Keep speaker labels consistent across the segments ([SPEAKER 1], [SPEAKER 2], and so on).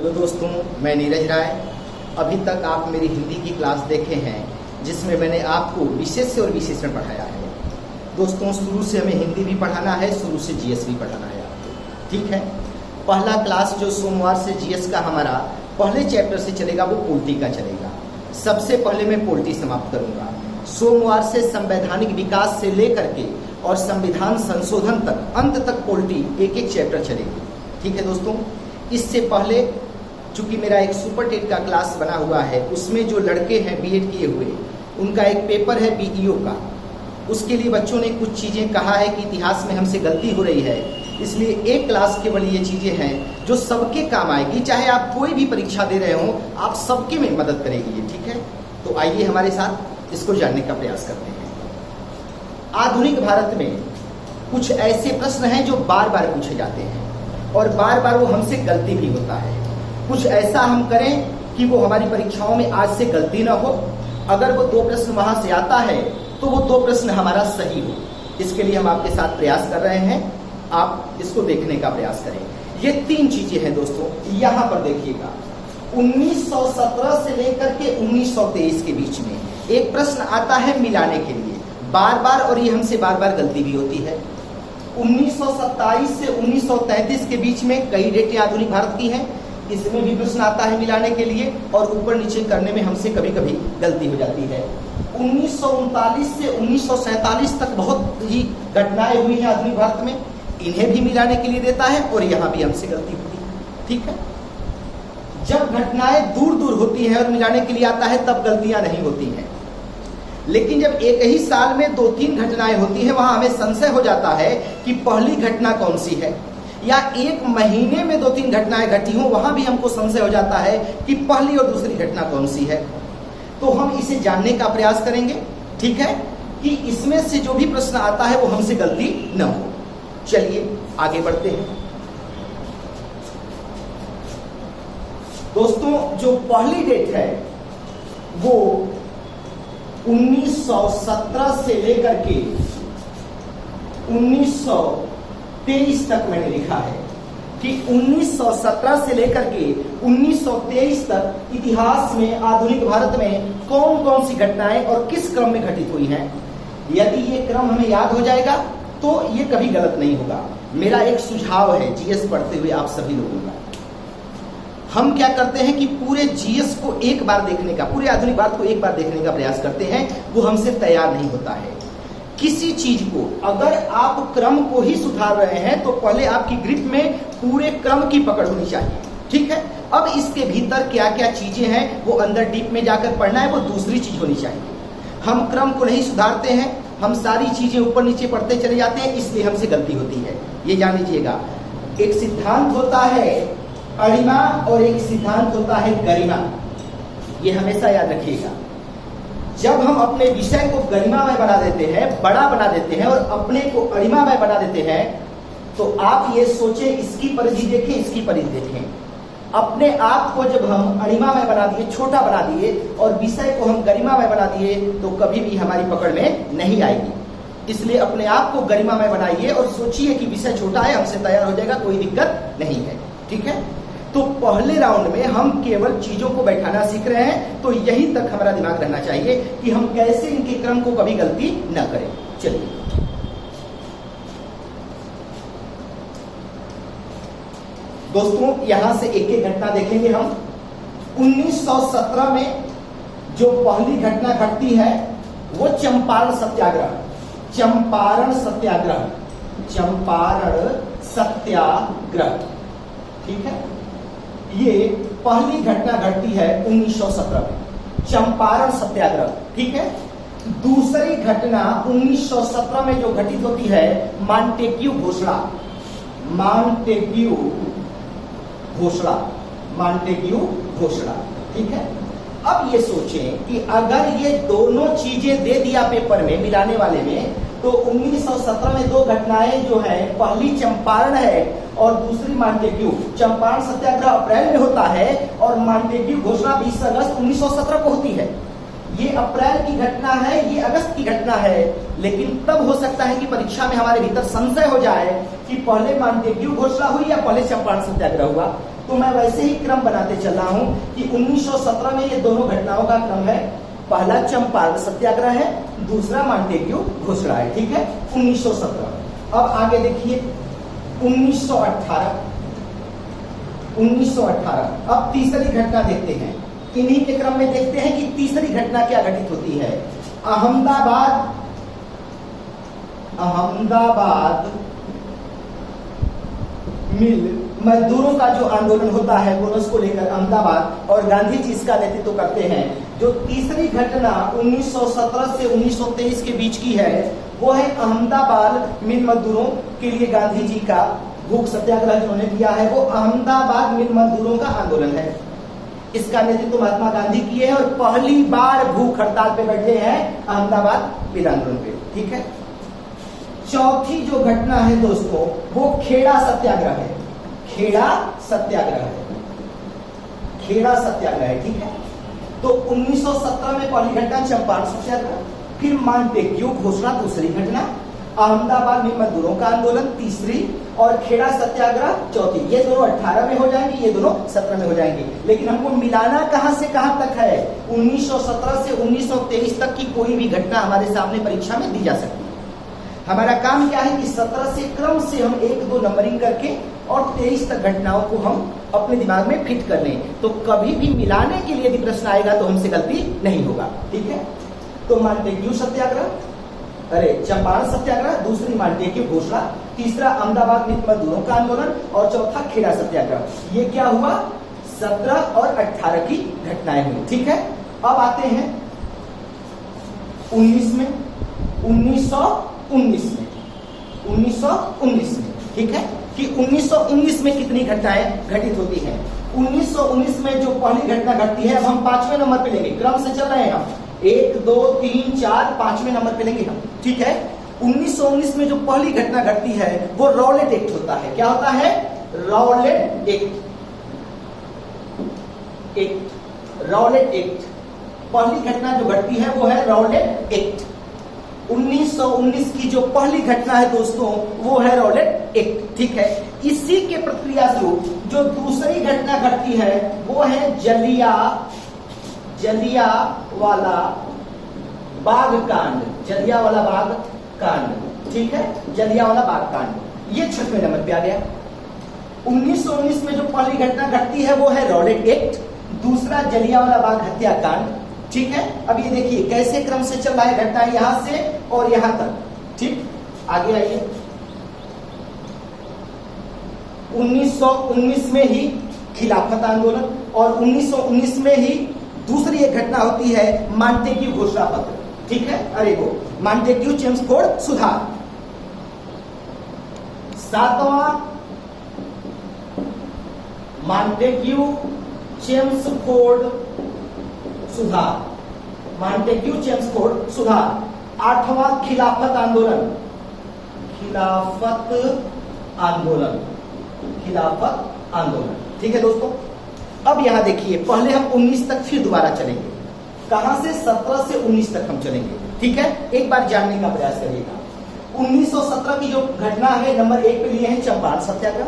[SPEAKER 1] Hello दोस्तों, मैं नीरज राय। अभी तक आप मेरी हिंदी की क्लास देखे हैं जिसमें मैंने आपको विशेष से और विशेषण पढ़ाया है। दोस्तों, शुरू से हमें हिंदी भी पढ़ाना है, शुरू से जीएस भी पढ़ाना है आपको, ठीक है। पहला क्लास जो सोमवार से जीएस का हमारा पहले चैप्टर से चलेगा वो पोल्टी का चलेगा। सबसे पहले मैं पोल्टी समाप्त करूंगा। सोमवार से संवैधानिक विकास से लेकर के और संविधान संशोधन तक अंत तक पोल्टी एक एक चैप्टर चलेगी, ठीक है दोस्तों। इससे पहले चूंकि मेरा एक सुपर टेट का क्लास बना हुआ है, उसमें जो लड़के हैं बीएड किए हुए, उनका एक पेपर है बीईओ का। उसके लिए बच्चों ने कुछ चीज़ें कहा है कि इतिहास में हमसे गलती हो रही है, इसलिए एक क्लास केवल ये चीज़ें हैं जो सबके काम आएगी। चाहे आप कोई भी परीक्षा दे रहे हो, आप सबके में मदद करेगी ये, ठीक है। तो आइए हमारे साथ इसको जानने का प्रयास करते हैं। आधुनिक भारत में कुछ ऐसे प्रश्न हैं जो बार बार पूछे जाते हैं और बार बार वो हमसे गलती भी होता है। कुछ ऐसा हम करें कि वो हमारी परीक्षाओं में आज से गलती ना हो। अगर वो 2 प्रश्न वहां से आता है तो वो 2 प्रश्न हमारा सही हो। इसके लिए हम आपके साथ प्रयास कर रहे हैं, आप इसको देखने का प्रयास करें। ये 3 चीजें हैं दोस्तों, यहां पर देखिएगा। 1917 से लेकर के 1923 के बीच में एक प्रश्न आता है मिलाने के लिए बार बार, और ये हमसे बार बार गलती भी होती है। 1927 से 1933 के बीच में कई डेटें आधुनिक भारत की हैं, इसमें भी प्रश्न आता है मिलाने के लिए, और ऊपर नीचे करने में हमसे कभी कभी गलती हो जाती है। 1939 से 1947 तक बहुत ही घटनाएं हुई हैं आधुनिक भारत में, इन्हें भी मिलाने के लिए देता है और यहाँ भी हमसे गलती होती है, ठीक है। जब घटनाएं दूर दूर होती हैं और मिलाने के लिए आता है तब गलतियां नहीं होती हैं, लेकिन जब एक ही साल में 2-3 घटनाएं होती हैं, वहां हमें संशय हो जाता है कि पहली घटना कौन सी है, या एक महीने में 2-3 घटनाएं घटी हों, वहां भी हमको संशय हो जाता है कि पहली और दूसरी घटना कौन सी है। तो हम इसे जानने का प्रयास करेंगे, ठीक है, कि इसमें से जो भी प्रश्न आता है वो हमसे गलती न हो। चलिए आगे बढ़ते हैं दोस्तों। जो पहली डेट है वो 1917 से लेकर के 1923 तक मैंने लिखा है कि 1917 से लेकर के 1923 तक इतिहास में आधुनिक भारत में कौन कौन सी घटनाएं और किस क्रम में घटित हुई हैं। यदि ये क्रम हमें याद हो जाएगा तो ये कभी गलत नहीं होगा। मेरा एक सुझाव है जीएस पढ़ते हुए आप सभी लोगों का, हम क्या करते हैं कि पूरे जीएस को एक बार देखने का, पूरे आधुनिक भारत को एक बार देखने का प्रयास करते हैं, वो हमसे तैयार नहीं होता है। किसी चीज को अगर आप क्रम को ही सुधार रहे हैं तो पहले आपकी ग्रिप में पूरे क्रम की पकड़ होनी चाहिए, ठीक है। अब इसके भीतर क्या क्या चीजें हैं वो अंदर डीप में जाकर पढ़ना है, वो दूसरी चीज होनी चाहिए। हम क्रम को नहीं सुधारते हैं, हम सारी चीजें ऊपर नीचे पढ़ते चले जाते हैं, इसलिए हमसे गलती होती है। ये जान लीजिएगा, एक सिद्धांत होता है अरिमा और एक सिद्धांत होता है गरिमा, ये हमेशा याद रखिएगा। जब हम अपने विषय को गरिमामय बना देते हैं, बड़ा बना देते हैं, और अपने को अरिमामय बना देते हैं, तो आप ये सोचें, इसकी परिधि देखें, इसकी परिधि देखें। अपने आप को जब हम अरिमामय बना दिए, छोटा बना दिए, और विषय को हम गरिमामय बना दिए, तो कभी भी हमारी पकड़ में नहीं आएगी। इसलिए अपने आप को गरिमामय बनाइए और सोचिए कि विषय छोटा है, हमसे तैयार हो जाएगा, कोई दिक्कत नहीं है, ठीक है। तो पहले राउंड में हम केवल चीजों को बैठाना सीख रहे हैं, तो यहीं तक हमारा दिमाग रहना चाहिए कि हम कैसे इनके क्रम को कभी गलती न करें। चलिए दोस्तों, यहां से एक एक घटना देखेंगे हम। 1917 में जो पहली घटना घटती है वो चंपारण सत्याग्रह, चंपारण सत्याग्रह, चंपारण सत्याग्रह, ठीक है। ये पहली घटना घटती है 1917 में, चंपारण सत्याग्रह, ठीक है। दूसरी घटना 1917 में जो घटित होती है मॉन्टेग्यू घोषणा, मॉन्टेग्यू घोषणा, मॉन्टेग्यू घोषणा, ठीक है। अब ये सोचें कि अगर ये दोनों चीजें दे दिया पेपर में मिलाने वाले में, तो 1917 में 2 घटनाएं जो है, पहली चंपारण है और दूसरी मॉन्टेग्यू। चंपारण सत्याग्रह अप्रैल में होता है और मॉन्टेग्यू घोषणा 20 अगस्त 1917 को होती है। ये अप्रैल की घटना है, ये अगस्त की घटना है, लेकिन तब हो सकता है कि परीक्षा में हमारे भीतर संशय हो जाए कि पहले मॉन्टेग्यू घोषणा हुई या पहले चंपारण सत्याग्रह हुआ। तो मैं वैसे ही क्रम बनाते चल रहा हूं कि 1917 में ये दोनों घटनाओं का क्रम है। पहला चंपारण सत्याग्रह है, दूसरा मॉन्टेग्यू घोषणा है, ठीक है, 1917। अब आगे देखिए 1918। अब तीसरी घटना देखते हैं, इन्हीं के क्रम में देखते हैं कि तीसरी घटना क्या घटित होती है। अहमदाबाद मिल मजदूरों का जो आंदोलन होता है बोनस को लेकर अहमदाबाद, और गांधी जी इसका नेतृत्व करते हैं। जो तीसरी घटना 1917 से 1923 के बीच की है वो है अहमदाबाद मिल मजदूरों के लिए गांधी जी का भूख सत्याग्रह जिन्होंने किया है, वो अहमदाबाद मिल मजदूरों का आंदोलन है। इसका नेतृत्व महात्मा गांधी किए हैं और पहली बार भूख हड़ताल पे बैठे हैं अहमदाबाद मिल आंदोलन पे, ठीक है। चौथी जो घटना है दोस्तों वो खेड़ा सत्याग्रह है। खेड़ा सत्याग्रह है, ठीक है। तो 1917 में पहली घटना चंपारण सत्याग्रह, फिर मॉन्टेग्यू घोषणा दूसरी घटना, अहमदाबाद में मजदूरों का आंदोलन तीसरी, और खेड़ा सत्याग्रह चौथी। ये दोनों 18 में हो जाएंगे, ये दोनों 17 में हो जाएंगे। लेकिन हमको मिलाना कहां से कहां तक है, 1917 से 1923 तक की कोई भी घटना हमारे सामने परीक्षा में दी जा सकती है। हमारा काम क्या है कि 17 से क्रम से हम 1-2 नंबरिंग करके और 23 तक घटनाओं को हम अपने दिमाग में फिट कर लें, तो कभी भी मिलाने के लिए यदि प्रश्न आएगा तो हमसे गलती नहीं होगा, ठीक है। तो मॉन्टेग्यू सत्याग्रह, चंपारण सत्याग्रह, दूसरी मॉन्टेग्यू घोषणा, तीसरा अहमदाबाद मिल मजदूरों का आंदोलन, और चौथा खेड़ा सत्याग्रह। ये क्या हुआ, 17 और 18 की घटनाएं हुई, ठीक है। अब आते हैं 1919 में, ठीक है, कि 1919 में कितनी घटनाएं घटित होती हैं। 1919 में जो पहली घटना घटती है, अब हम 5वें नंबर पे लेंगे, क्रम से चल रहे हैं हम, 1 2 3 4 5वें नंबर पे लेंगे हम, ठीक है। 1919 में जो पहली घटना घटती है वो रॉलेट एक्ट होता है। क्या होता है, रॉलेट एक्ट। पहली घटना जो घटती है वो है रॉलेट एक्ट। 1919 की जो पहली घटना है दोस्तों वो है रॉलेट एक्ट, ठीक है। इसी के प्रतिक्रिया स्वरूप जो दूसरी घटना घटती है वो है जलियांवाला बाग कांड, ठीक है, जलियांवाला बाग कांड। ये 6वें नंबर पे आ गया। 1919 में जो पहली घटना घटती है वो है रॉलेट एक्ट, दूसरा जलियांवाला बाग हत्याकांड, ठीक है। अब ये देखिए कैसे क्रम से चल रहा है घटना, यहां से और यहां तक, ठीक। आगे आइए, 1919 में ही खिलाफत आंदोलन, और 1919 में ही दूसरी एक घटना होती है मॉन्टेग्यू घोषणा पत्र, ठीक है। वो मॉन्टेग्यू चेम्सफोर्ड सुधार। 7वां मॉन्टेग्यू चेम्सफोर्ड सुधार। 8वां खिलाफत आंदोलन, ठीक है दोस्तों। अब यहां देखिए, पहले हम 19 तक फिर दोबारा चलेंगे, कहां से, 17 से 19 तक हम चलेंगे, ठीक है। एक बार जानने का प्रयास करिएगा। 1917 की जो घटना है, नंबर 1 पे लिए हैं चंपारण सत्याग्रह,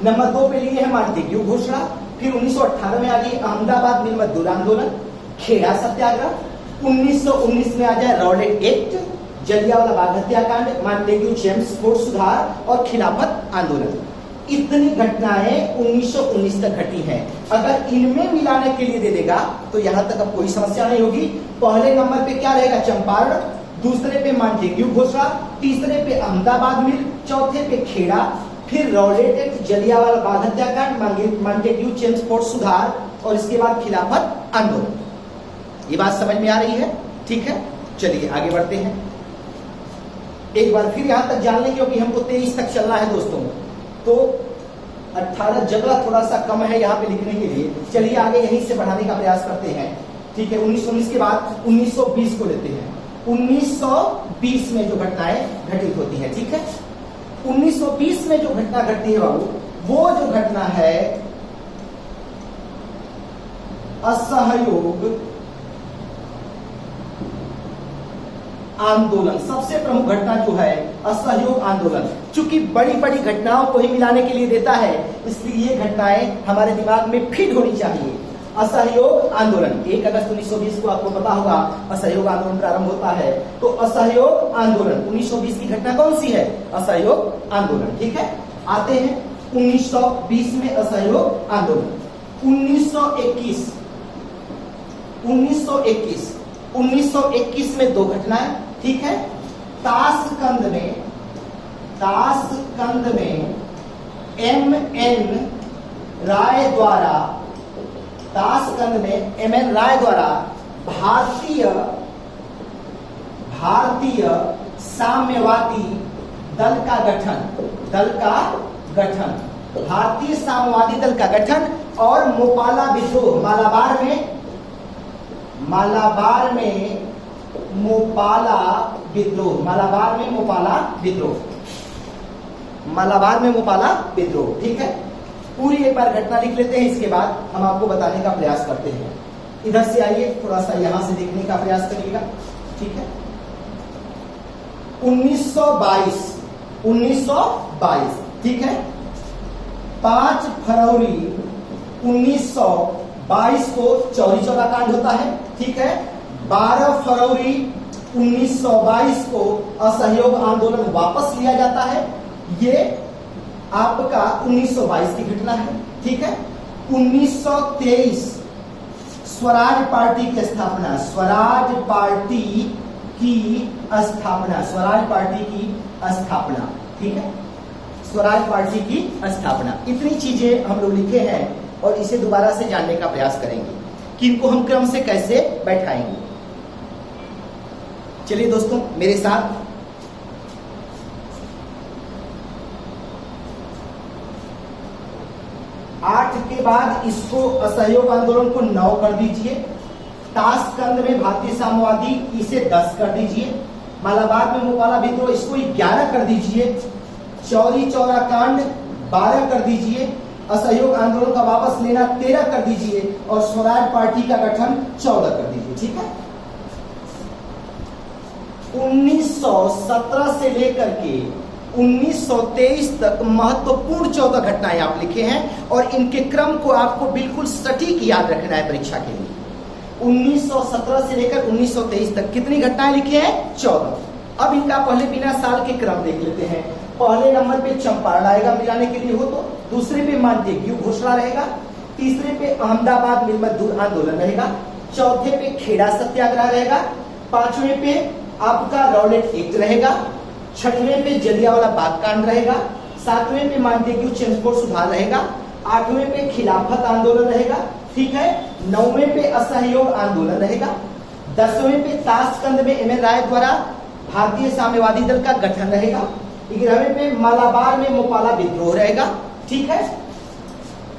[SPEAKER 1] नंबर 2 पे लिए हैं मॉन्टेग्यू घोषणा, फिर 1918 में आ गई अहमदाबाद मिल मजदूर आंदोलन, खेड़ा सत्याग्रह। 1919 में आ जाए रॉलेट एक्ट, जलियांवाला बाग हत्याकांड, मॉन्टेग्यू चेम्सफोर्ड सुधार और खिलाफत आंदोलन। इतनी घटनाएं 1919 तक घटी हैं। अगर इनमें मिलाने के लिए दे देगा तो यहां तक अब कोई समस्या नहीं होगी। पहले नंबर पे क्या रहेगा, चंपारण, दूसरे पे मॉन्टेग्यू घोषणा, तीसरे पे अहमदाबाद मिल, चौथे पे खेड़ा, फिर रॉलेट एक्ट, जलियांवाला बाग हत्याकांड, मॉन्टेग्यू चेम्सफोर्ड सुधार, और इसके बाद खिलाफत आंदोलन। ये बात समझ में आ रही है, ठीक है। चलिए आगे बढ़ते हैं, एक बार फिर यहां तक जान लें, क्योंकि हमको 23 तक चलना है दोस्तों। तो 18 जगह थोड़ा सा कम है यहाँ पे लिखने के लिए, चलिए आगे यहीं से बढ़ाने का प्रयास करते हैं, ठीक है। 1919 के बाद 1920 को लेते हैं। 1920 में जो घटनाएं घटित होती हैं, ठीक है। 1920 में जो घटना घटती है बाबू, वो जो घटना है असहयोग आंदोलन। सबसे प्रमुख घटना जो है असहयोग आंदोलन। चूंकि बड़ी बड़ी घटनाओं को ही मिलाने के लिए देता है, इसलिए ये घटनाएं हमारे दिमाग में फिट होनी चाहिए। असहयोग आंदोलन 1 अगस्त 1920 को आपको पता होगा असहयोग आंदोलन प्रारंभ होता है। तो असहयोग आंदोलन 1920 की घटना कौन सी है? असहयोग आंदोलन। ठीक है, आते हैं 1920 में असहयोग आंदोलन। 1921 में दो घटनाएं। ठीक है, ताशकंद में M.N. राय द्वारा भारतीय साम्यवादी दल का गठन और मोपाला विद्रोह मालाबार में मोपाला विद्रोह। ठीक है, पूरी एक बार घटना लिख लेते हैं, इसके बाद हम आपको बताने का प्रयास करते हैं। इधर से आइए, थोड़ा सा यहां से देखने का प्रयास करिएगा। ठीक है, 1922 ठीक है, 5 फरवरी 1922 को चौरी चौरा कांड होता है। ठीक है, 12 फरवरी 1922 को असहयोग आंदोलन वापस लिया जाता है। ये आपका 1922 की घटना है। ठीक है, 1923 स्वराज पार्टी की स्थापना, स्वराज पार्टी की स्थापना। ठीक है, स्वराज पार्टी की स्थापना। इतनी चीजें हम लोग लिखे हैं और इसे दोबारा से जानने का प्रयास करेंगे कि इनको हम क्रम से कैसे बैठाएंगे। चलिए दोस्तों मेरे साथ, आठ के बाद इसको असहयोग आंदोलन को 9 कर दीजिए। ताशकंद में भारतीय साम्यवादी इसे 10 कर दीजिए। मालाबार में मोपाला विद्रोह इसको 11 कर दीजिए। चौरी चौरा कांड 12 कर दीजिए। असहयोग आंदोलन का वापस लेना 13 कर दीजिए और स्वराज पार्टी का गठन 14 कर दीजिए। ठीक है, 1917 से लेकर के 1923 तक महत्वपूर्ण 14 घटनाएं आप लिखे हैं और इनके क्रम को आपको बिल्कुल सटीक याद रखना है परीक्षा के लिए। 1917 से लेकर 1923 तक कितनी घटनाएं लिखे हैं? 14। अब इनका पहले बिना साल के क्रम देख लेते हैं। पहले नंबर पे चंपारण आएगा मिलाने के लिए हो तो, दूसरे पे मांटेग्यू घोषणा रहेगा, तीसरे पे अहमदाबाद मिल मजदूर आंदोलन रहेगा, चौथे पे खेड़ा सत्याग्रह रहेगा, पांचवें पे आपका रॉलेट एक्ट रहेगा, छठवें पे जलियांवाला बाग कांड रहेगा, सातवें पे मांटेग्यू चेम्सफोर्ड सुधार रहेगा, आठवें पे खिलाफत आंदोलन रहेगा। ठीक है, 9वें पे असहयोग आंदोलन रहेगा, 10वें पे ताशकंद में M.N. राय द्वारा भारतीय साम्यवादी दल का गठन रहेगा, 11वें पे मालाबार में मोपाला विद्रोह रहेगा। ठीक है,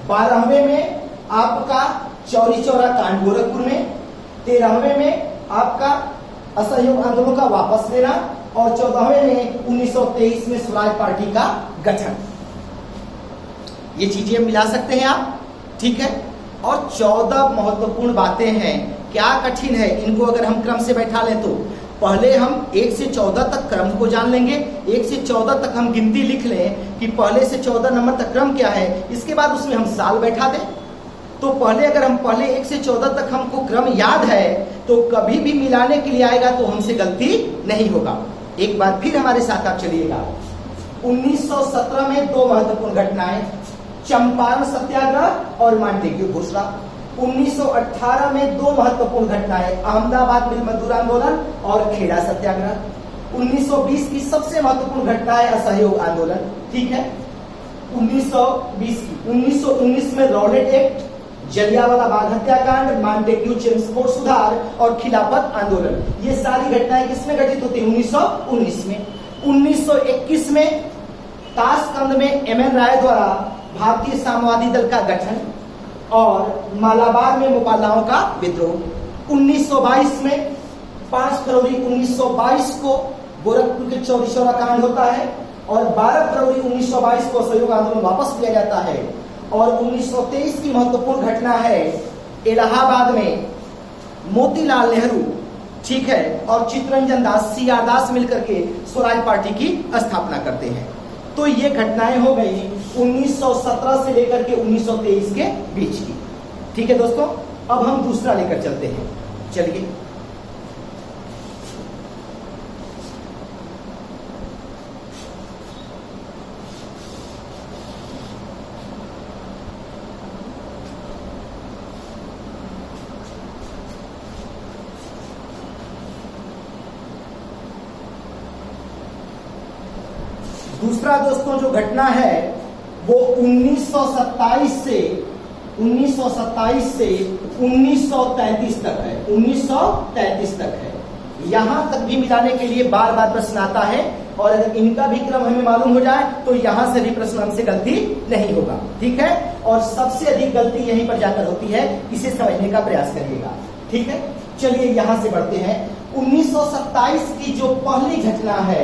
[SPEAKER 1] 12वें में आपका चौरी चौरा कांड गोरखपुर में, 13वें में आपका असहयोग आंदोलन का वापस लेना और 14वें में 1923 में स्वराज पार्टी का गठन। ये चीजें मिला सकते हैं आप। ठीक है, और 14 महत्वपूर्ण बातें हैं। क्या कठिन है, इनको अगर हम क्रम से बैठा लें तो पहले हम 1 से 14 तक क्रम को जान लेंगे। 1 से 14 तक हम गिनती लिख लें कि पहले से 14 नंबर तक क्रम क्या है, इसके बाद उसमें हम साल बैठा दें। तो पहले अगर हम पहले 1 से 14 तक हमको क्रम याद है तो कभी भी मिलाने के लिए आएगा तो हमसे गलती नहीं होगा। एक बार फिर हमारे साथ आप चलिएगा। 1917 में 2 महत्वपूर्ण घटनाएं, चंपारण सत्याग्रह और मांटेग्यू घोषणा। 1918 में 2 महत्वपूर्ण घटनाएं, अहमदाबाद मिल मजदूर आंदोलन और खेड़ा सत्याग्रह। 1920 की सबसे महत्वपूर्ण घटना है असहयोग आंदोलन। ठीक है, 1920 की 1919 में रॉलेट एक्ट, जलियांवाला बाग हत्याकांड, मांटेग्यू चेम्सफोर्ड सुधार और खिलाफत आंदोलन। ये सारी घटनाएं किसमें घटित होती है? 1919 में। 1921 में ताशकंद में M.N. राय द्वारा भारतीय साम्यवादी दल का गठन और मालाबार में मोपालाओं का विद्रोह। 1922 में 5 फरवरी 1922 को गोरखपुर के चौरी चौरा कांड होता है और 12 फरवरी 1922 को असहयोग आंदोलन वापस लिया जाता है। और 1923 की महत्वपूर्ण घटना है इलाहाबाद में मोतीलाल नेहरू, ठीक है, और चित्तरंजन दास, CR दास मिलकर के स्वराज पार्टी की स्थापना करते हैं। तो ये घटनाएं हो गई 1917 से लेकर के 1923 के बीच की। ठीक है दोस्तों, अब हम दूसरा लेकर चलते हैं। चलिए, दूसरा दोस्तों जो घटना है वो 1927 से 1933 तक है। 1933 तक है। यहां तक भी मिलाने के लिए बार बार प्रश्न आता है, और अगर इनका भी क्रम हमें मालूम हो जाए तो यहां से भी प्रश्न हमसे गलती नहीं होगा। ठीक है, और सबसे अधिक गलती यहीं पर जाकर होती है, इसे समझने का प्रयास करिएगा। ठीक है, चलिए यहां से बढ़ते हैं। 1927 की जो पहली घटना है,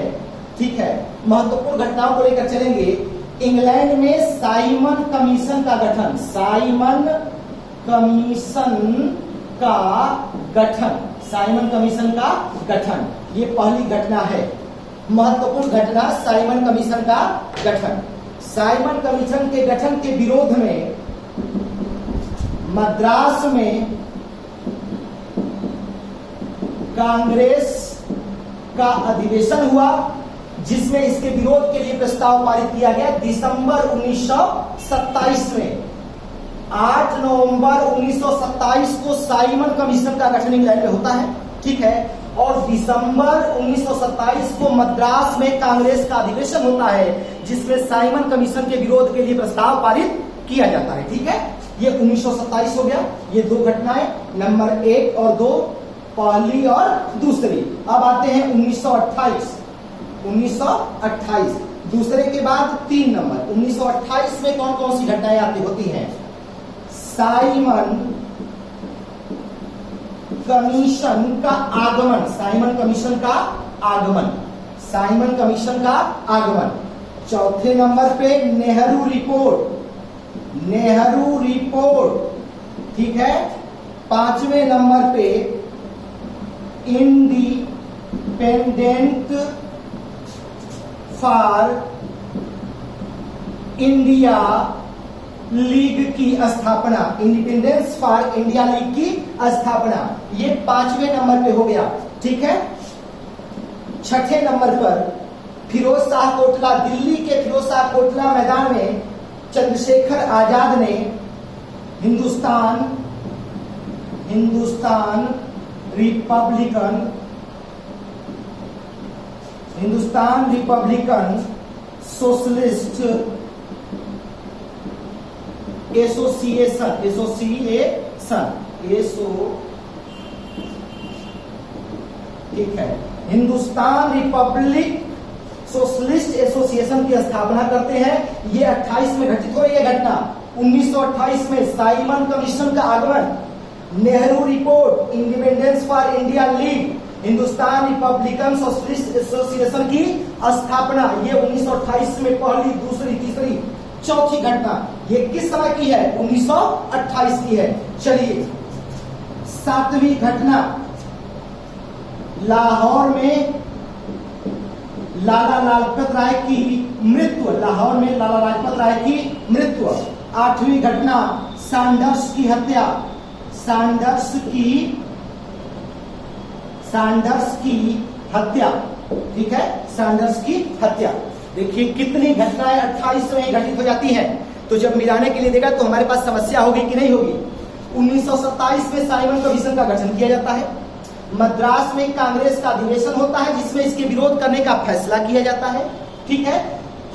[SPEAKER 1] ठीक है, महत्वपूर्ण घटनाओं को लेकर चलेंगे। इंग्लैंड में साइमन कमीशन का गठन, साइमन कमीशन का गठन, साइमन कमीशन का गठन, ये पहली घटना है, महत्वपूर्ण घटना, साइमन कमीशन का गठन। साइमन कमीशन के गठन के विरोध में मद्रास में कांग्रेस का अधिवेशन हुआ, जिसमें इसके विरोध के लिए प्रस्ताव पारित किया गया दिसंबर 1927 में। 8 नवंबर 1927 को साइमन कमीशन का गठन इंग्लैंड में होता है। ठीक है, और दिसंबर 1927 को मद्रास में कांग्रेस का अधिवेशन होता है, जिसमें साइमन कमीशन के विरोध के लिए प्रस्ताव पारित किया जाता है। ठीक है, ये 1927 हो गया। ये दो घटनाएं, नंबर 1 और 2, पहली और दूसरी। अब आते हैं 1928। 1928 दूसरे के बाद 3 नंबर। 1928 में कौन कौन सी घटनाएं आती होती हैं? साइमन कमीशन का आगमन, साइमन कमीशन का आगमन, साइमन कमीशन का आगमन। चौथे नंबर पे नेहरू रिपोर्ट, नेहरू रिपोर्ट। ठीक है, 5वें नंबर पे इंडिपेंडेंट फॉर इंडिया लीग की स्थापना, इंडिपेंडेंस फॉर इंडिया लीग की स्थापना, ये 5वें नंबर पे हो गया। ठीक है, 6ठे नंबर पर फिरोज शाह कोटला, दिल्ली के फिरोज शाह कोटला मैदान में चंद्रशेखर आजाद ने हिंदुस्तान रिपब्लिकन सोशलिस्ट एसोसिएशन, ठीक है, हिंदुस्तान रिपब्लिक सोशलिस्ट एसोसिएशन की स्थापना करते हैं। ये 28 में घटित हो रही है घटना। 1928 में साइमन कमीशन का आगमन, Nehru report, independence for India league, Hindustan Republican socialist association की स्थापना, ये 1928 में पहली, दूसरी, तीसरी, चौथी घटना। ये किस समय की है? 1928 की है। चलिए, 7वीं घटना, लाहौर में लाला लाजपत राय की मृत्यु, लाहौर में लाला लाजपत राय की मृत्यु। 8वीं घटना, सैंडर्स की हत्या, सैंडर्स की हत्या। ठीक है, सैंडर्स की हत्या। देखिए कितनी घटनाएं 28 में घटित हो जाती हैं, तो जब मिलाने के लिए देगा तो हमारे पास समस्या होगी कि नहीं होगी। 1927 में साइमन कमीशन का गठन किया जाता है, मद्रास में कांग्रेस का अधिवेशन होता है, जिसमें इसके विरोध करने का फैसला किया जाता है। ठीक है,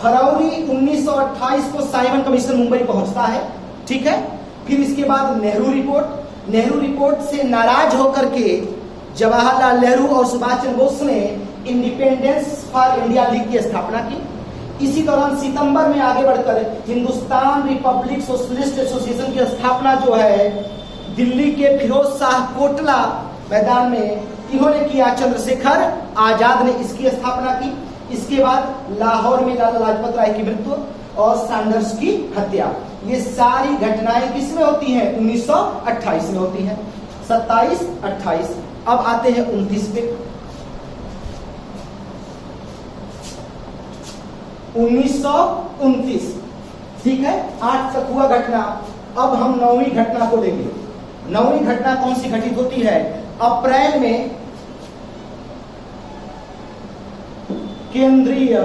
[SPEAKER 1] फरवरी 1928 को साइमन कमीशन मुंबई पहुंचता है। ठीक है, फिर इसके बाद नेहरू रिपोर्ट, नेहरू रिपोर्ट से नाराज होकर के जवाहरलाल नेहरू और सुभाष चंद्र बोस ने इंडिपेंडेंस फॉर इंडिया लीग की स्थापना की। इसी दौरान सितंबर में आगे बढ़कर हिंदुस्तान रिपब्लिक सोशलिस्ट एसोसिएशन की स्थापना जो है दिल्ली के फिरोज शाह कोटला मैदान में इन्होंने किया, चंद्रशेखर आजाद ने इसकी स्थापना की। इसके बाद लाहौर में लाला लाजपत राय की मृत्यु और सैंडर्स की हत्या। ये सारी घटनाएं किसमें होती हैं? 1928 में होती हैं। 27, 28। अब आते हैं 29 पे। 1929 ठीक है, 8 तक हुआ घटना। अब हम 9वीं घटना को लेंगे। 9वीं घटना कौन सी घटित होती है? अप्रैल में केंद्रीय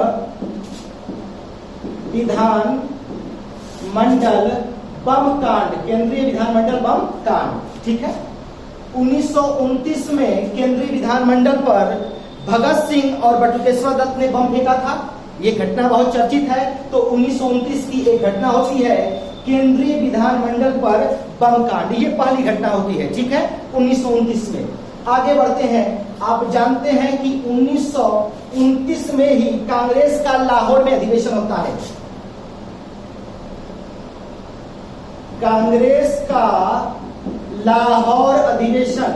[SPEAKER 1] विधान मंडल बम कांड, केंद्रीय विधानमंडल बम कांड, ठीक है। 1929 में केंद्रीय विधानमंडल पर भगत सिंह और बटुकेश्वर दत्त ने बम फेंका था। ये घटना बहुत चर्चित है। तो 1929 की एक घटना होती है केंद्रीय विधानमंडल पर बम कांड, ये पहली घटना होती है, ठीक है, 1929 में। आगे बढ़ते हैं। आप जानते हैं कि 1929 में ही कांग्रेस का लाहौर में अधिवेशन होता है। कांग्रेस का लाहौर अधिवेशन,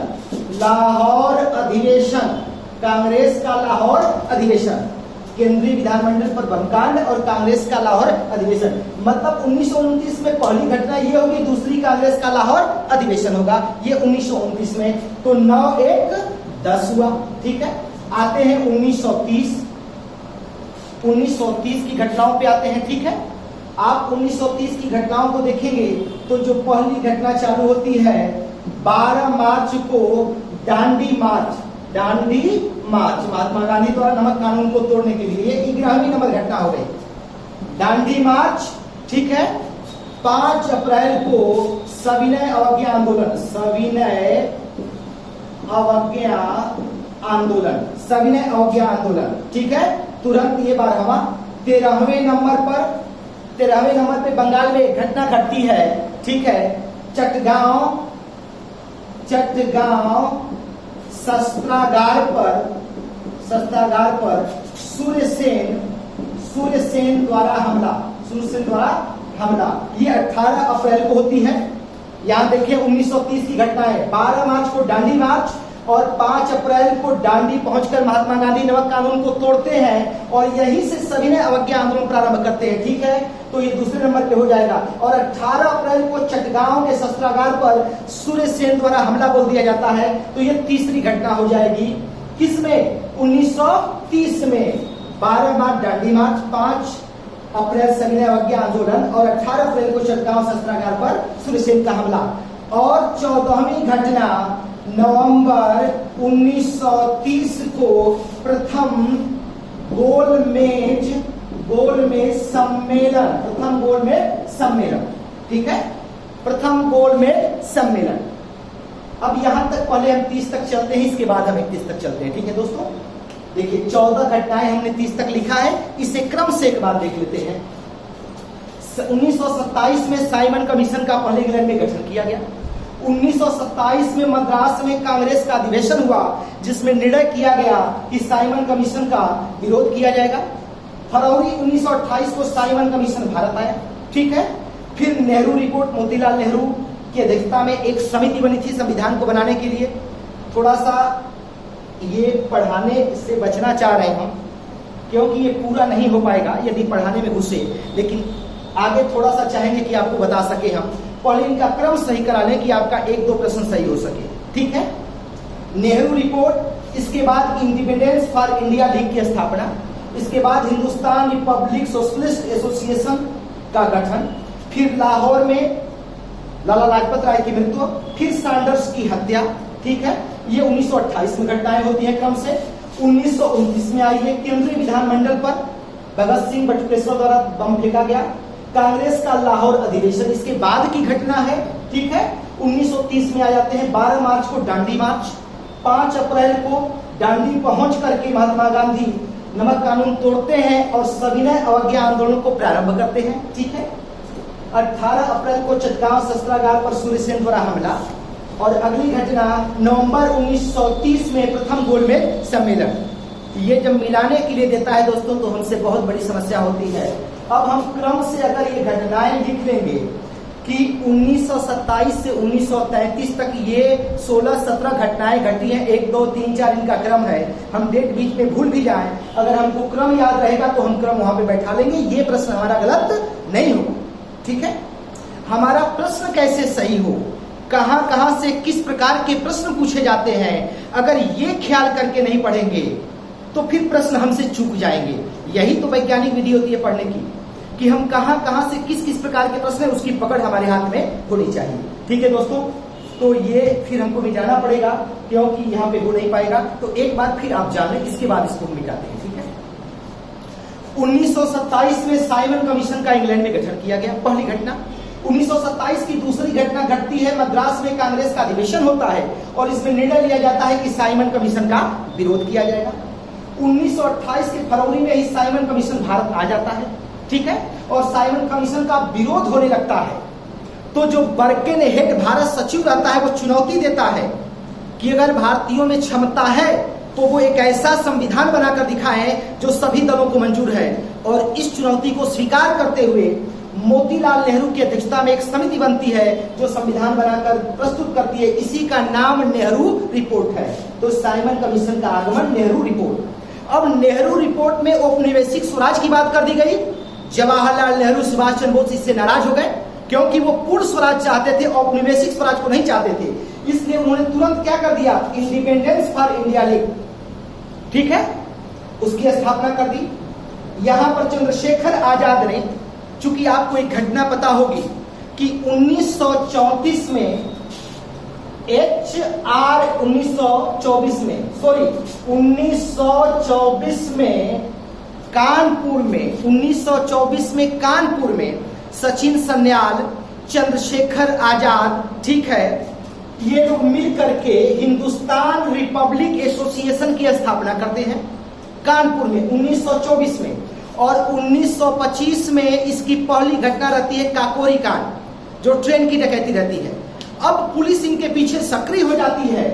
[SPEAKER 1] लाहौर अधिवेशन, कांग्रेस का लाहौर अधिवेशन, केंद्रीय विधानमंडल पर बमकांड और कांग्रेस का लाहौर अधिवेशन। मतलब 1929 में पहली घटना ये होगी, दूसरी कांग्रेस का लाहौर अधिवेशन होगा, ये 1929 में। तो 9 1 10 हुआ, ठीक है। आते हैं 1930, 1930 की घटनाओं पे आते हैं, ठीक है। आप 1930 की घटनाओं को देखेंगे तो जो पहली घटना चालू होती है 12 मार्च को दांडी मार्च, दांडी मार्च, महात्मा गांधी द्वारा नमक कानून को तोड़ने के लिए, ये 11वीं नंबर घटना हो गई, दांडी मार्च, ठीक है। 5 अप्रैल को सविनय अवज्ञा आंदोलन, सविनय अवज्ञा आंदोलन, सविनय अवज्ञा आंदोलन, ठीक है। तुरंत ये 12वां। 13वें नंबर पे बंगाल में एक घटना घटती है, ठीक है। चटगांव शस्त्रागार पर सूर्यसेन द्वारा हमला, ये 18 अप्रैल को होती है। यहां देखिए 1930 की घटना है। 12 मार्च को दांडी मार्च और 5 अप्रैल को दांडी पहुंचकर महात्मा गांधी नमक कानून को तोड़ते हैं और यहीं से सविनय अवज्ञा आंदोलन प्रारंभ करते हैं, ठीक है। तो ये दूसरे नंबर पे हो जाएगा। और 18 अप्रैल को चटगांव के शस्त्रागार पर सूर्यसेन द्वारा हमला बोल दिया जाता है, तो ये तीसरी घटना हो जाएगी। किसमें? 1930 में। 12 मार्च दांडी मार्च, 5 अप्रैल सविनय अवज्ञा आंदोलन और 18 अप्रैल को चटगांव शस्त्रागार पर सूर्यसेन का हमला। और 14वीं घटना नवंबर 1930 को प्रथम गोलमेज सम्मेलन, ठीक है, प्रथम गोलमेज सम्मेलन। अब यहां तक पहले हम 30 तक चलते हैं, इसके बाद हम 31 तक चलते हैं, ठीक है दोस्तों। देखिए 14 घटनाएं हमने 30 तक लिखा है, इसे क्रम से एक बार देख लेते हैं। 1927 में साइमन कमीशन का पहले इंग्लैंड में गठन किया गया। 1927 में मद्रास में कांग्रेस का अधिवेशन हुआ जिसमें निर्णय किया गया कि साइमन कमीशन का विरोध किया जाएगा। फरवरी 1928 को साइमन कमीशन भारत आया, ठीक है। फिर नेहरू रिपोर्ट, मोतीलाल नेहरू की अध्यक्षता में एक समिति बनी थी संविधान को बनाने के लिए। थोड़ा सा ये पढ़ाने से बचना चाह रहे हैं क्योंकि ये पूरा नहीं हो पाएगा यदि पढ़ाने में घुसे, लेकिन आगे थोड़ा सा चाहेंगे कि आपको बता सके हम। पहले इनका क्रम सही करा लें कि आपका 1-2 प्रश्न सही हो सके, ठीक है। नेहरू रिपोर्ट, इसके बाद इंडिपेंडेंस फॉर इंडिया लीग की स्थापना, इसके बाद हिंदुस्तान रिपब्लिक सोशलिस्ट एसोसिएशन का गठन, फिर लाहौर में लाला लाजपत राय की मृत्यु, फिर सैंडर्स की हत्या, ठीक है। ये 1928 में घटनाएं होती हैं क्रम से। 1929 में आई है केंद्रीय विधानमंडल पर भगत सिंह बटुकेश्वर द्वारा बम फेंका गया, कांग्रेस का लाहौर अधिवेशन इसके बाद की घटना है, ठीक है। 1930 में आ जाते हैं 12 मार्च को दांडी मार्च, 5 अप्रैल को दांडी पहुंच करके महात्मा गांधी नमक कानून तोड़ते हैं और सविनय अवज्ञा आंदोलन को प्रारंभ करते हैं, ठीक है। 18 अप्रैल को चटगांव शस्त्रागार पर सूर्यसेन द्वारा हमला। और अगली घटना नवंबर 1930 में प्रथम गोलमेज सम्मेलन। ये जब मिलाने के लिए देता है दोस्तों तो हमसे बहुत बड़ी समस्या होती है। अब हम क्रम से अगर ये घटनाएं लिख लेंगे कि 1927 से 1933 तक ये 16-17 घटनाएं घटी हैं, 1 2 3 4 इनका क्रम है। हम डेट बीच में भूल भी जाएं, अगर हमको क्रम याद रहेगा तो हम क्रम वहां पे बैठा लेंगे। ये प्रश्न हमारा गलत नहीं होगा, ठीक है। हमारा प्रश्न कैसे सही हो, कहां से किस प्रकार के प्रश्न पूछे जाते हैं, अगर ये ख्याल करके नहीं पढ़ेंगे तो फिर प्रश्न हमसे चूक जाएंगे। यही तो वैज्ञानिक विधि होती है पढ़ने की। कि हम कहां कहां से किस किस प्रकार के प्रश्न है उसकी पकड़ हमारे हाथ में होनी चाहिए। ठीक है दोस्तों, तो ये फिर हमको मिटाना पड़ेगा क्योंकि यहाँ पे हो नहीं पाएगा। तो एक बार फिर आप जान लें, इसके बाद इसको मिटाते हैं। ठीक है, 1927 में साइमन कमीशन का इंग्लैंड में गठन किया गया, पहली घटना। 1927 की दूसरी घटना घटती है, मद्रास में कांग्रेस का अधिवेशन होता है और इसमें निर्णय लिया जाता है कि साइमन कमीशन का विरोध किया जाएगा। 1928 के फरवरी में ही साइमन कमीशन भारत आ जाता है। ठीक है, और साइमन कमीशन का विरोध होने लगता है तो जो बर्किन हेड भारत सचिव रहता है वो चुनौती देता है कि अगर भारतीयों में क्षमता है तो वो एक ऐसा संविधान बनाकर दिखाएं जो सभी दलों को मंजूर है। और इस चुनौती को स्वीकार करते हुए मोतीलाल नेहरू की अध्यक्षता में एक समिति बनती है जो संविधान बनाकर प्रस्तुत करती है। इसी का नाम नेहरू रिपोर्ट है। तो साइमन कमीशन का आगमन, नेहरू रिपोर्ट। अब नेहरू रिपोर्ट में औपनिवेशिक स्वराज की बात कर दी गई। जवाहरलाल नेहरू, सुभाष चंद्र बोस इससे नाराज हो गए क्योंकि वो पूर्ण स्वराज चाहते थे, औपनिवेशिक स्वराज को नहीं चाहते थे। इसलिए उन्होंने तुरंत क्या कर दिया, इंडिपेंडेंस फॉर इंडिया लीग, ठीक है, उसकी स्थापना कर दी। यहां पर चंद्रशेखर आजाद ने, चूंकि आपको एक घटना पता होगी कि 1934 में HR 1924 में कानपुर में 1924 में कानपुर में सचिन सन्याल, चंद्रशेखर आजाद, ठीक है, ये लोग मिल करके हिंदुस्तान रिपब्लिक एसोसिएशन की स्थापना करते हैं कानपुर में 1924 में। और 1925 में इसकी पहली घटना रहती है काकोरी कांड, जो ट्रेन की डकैती रहती है। अब पुलिस इनके पीछे सक्रिय हो जाती है,